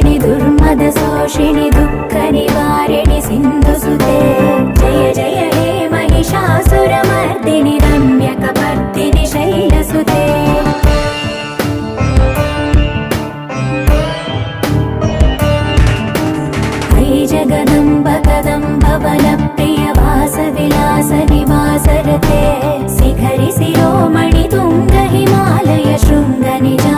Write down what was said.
नाशिनि दुर्मदशोषिणि दुःखनिवारिणि सिन्धुसुते जय जय हे महिषासुरमर्दिनि रम्यकपर्दिनि शैलसुते जगदम्ब कदम्ब वनप्रिय वासविलास निवासरते शिखरि शिरोमणि तुङ्ग हिमालय शृङ्ग निज